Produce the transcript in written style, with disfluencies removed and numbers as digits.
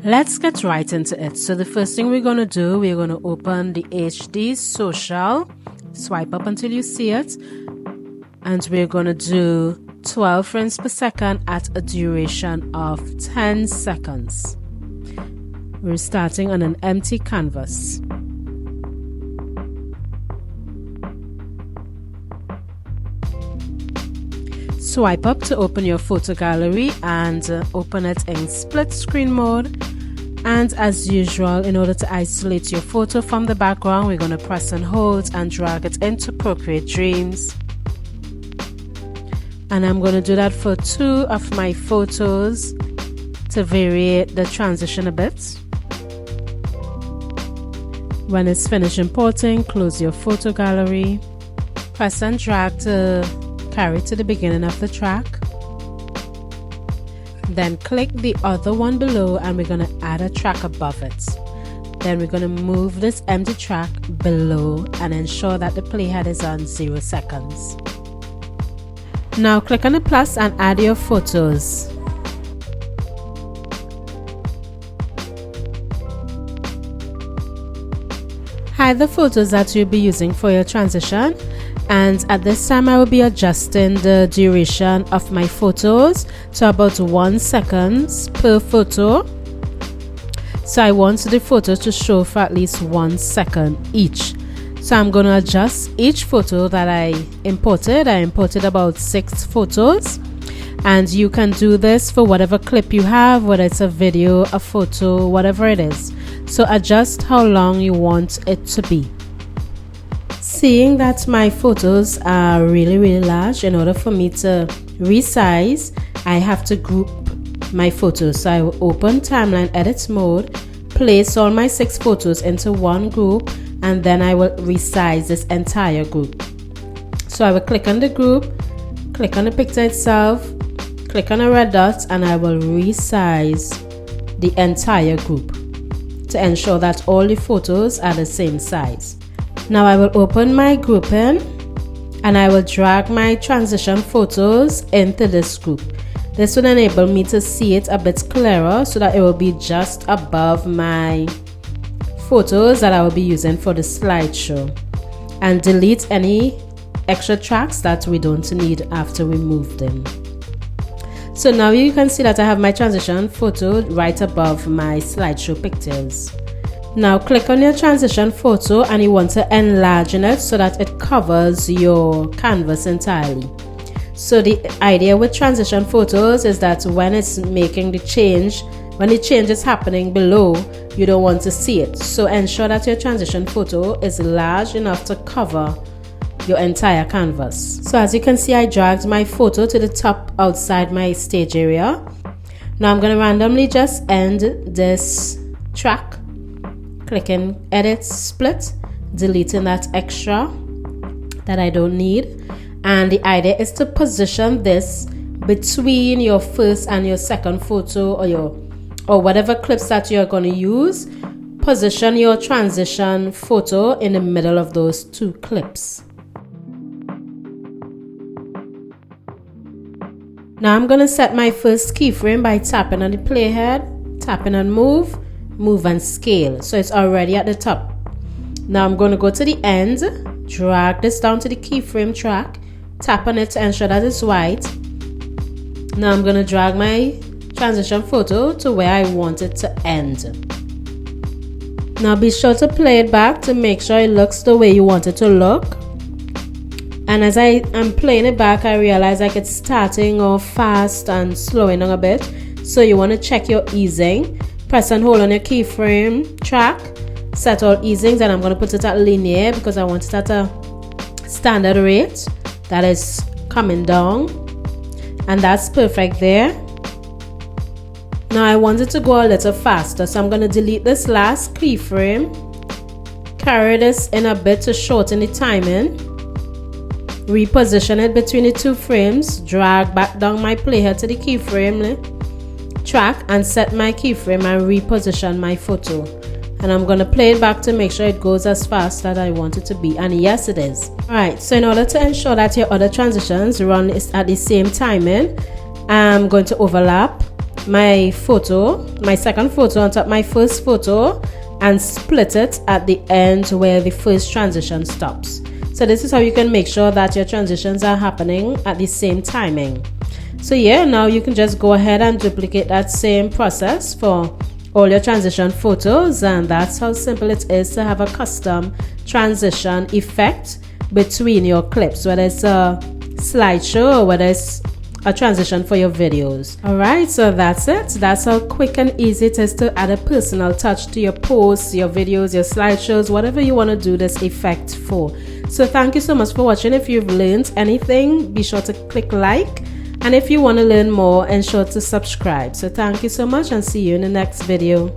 Let's get right into it. So the first thing we're going to do, we're going to open the HD Social, swipe up until you see it, and we're going to do 12 frames per second at a duration of 10 seconds. We're starting on an empty canvas. Swipe up to open your photo gallery and open it in split screen mode. And as usual, in order to isolate your photo from the background, we're going to press and hold and drag it into Procreate Dreams. And I'm going to do that for 2 of my photos to vary the transition a bit. When it's finished importing, close your photo gallery, press and drag to carry to the beginning of the track. Then click the other one below and we're going to add a track above it. Then we're going to move this empty track below and ensure that the playhead is on 0 seconds. Now click on the plus and add your photos. Hide the photos that you'll be using for your transition. And at this time I will be adjusting the duration of my photos to about 1 second per photo. So I want the photos to show for at least 1 second each. So I'm going to adjust each photo that I imported. I imported about 6 photos. And you can do this for whatever clip you have, whether it's a video, a photo, whatever it is. So adjust how long you want it to be. Seeing that my photos are really large, in order for me to resize, I have to group my photos. So I will open timeline edit mode, place all my 6 photos into one group, and then I will resize this entire group. So I will click on the group, click on the picture itself, click on a red dot, and I will resize the entire group to ensure that all the photos are the same size. Now I will open my grouping and I will drag my transition photos into this group. This will enable me to see it a bit clearer so that it will be just above my photos that I will be using for the slideshow, and delete any extra tracks that we don't need after we move them. So now you can see that I have my transition photo right above my slideshow pictures. Now click on your transition photo and you want to enlarge it so that it covers your canvas entirely. So the idea with transition photos is that when it's making the change, when the change is happening below, you don't want to see it. So ensure that your transition photo is large enough to cover your entire canvas. So as you can see, I dragged my photo to the top outside my stage area. Now I'm going to randomly just end this track. Clicking edit split, deleting that extra that I don't need. And the idea is to position this between your first and your second photo, or whatever clips that you're going to use. Position your transition photo in the middle of those 2 clips. Now I'm going to set my first keyframe by tapping on the playhead, tapping on move and scale. So it's already at the top. Now I'm going to go to the end, drag this down to the keyframe track, tap on it to ensure that it's white. Now I'm going to drag my transition photo to where I want it to end. Now be sure to play it back to make sure it looks the way you want it to look. And as I am playing it back, I realize like it's starting off fast and slowing down a bit. So you want to check your easing. Press and hold on your keyframe track, set all easings, and I'm going to put it at linear because I want it at a standard rate that is coming down, and that's perfect there. Now I want it to go a little faster, so I'm going to delete this last keyframe, carry this in a bit to shorten the timing, reposition it between the 2 frames, drag back down my playhead to the keyframe track and set my keyframe and reposition my photo. And I'm going to play it back to make sure it goes as fast as I want it to be, and yes it is. Alright, so in order to ensure that your other transitions run at the same timing, I'm going to overlap my second photo on top of my first photo and split it at the end where the first transition stops. So this is how you can make sure that your transitions are happening at the same timing. So yeah, now you can just go ahead and duplicate that same process for all your transition photos, and that's how simple it is to have a custom transition effect between your clips, whether it's a slideshow or whether it's a transition for your videos. Alright, so that's it. That's how quick and easy it is to add a personal touch to your posts, your videos, your slideshows, whatever you want to do this effect for. So thank you so much for watching. If you've learned anything, be sure to click like, and if you want to learn more, ensure to subscribe. So thank you so much, and see you in the next video.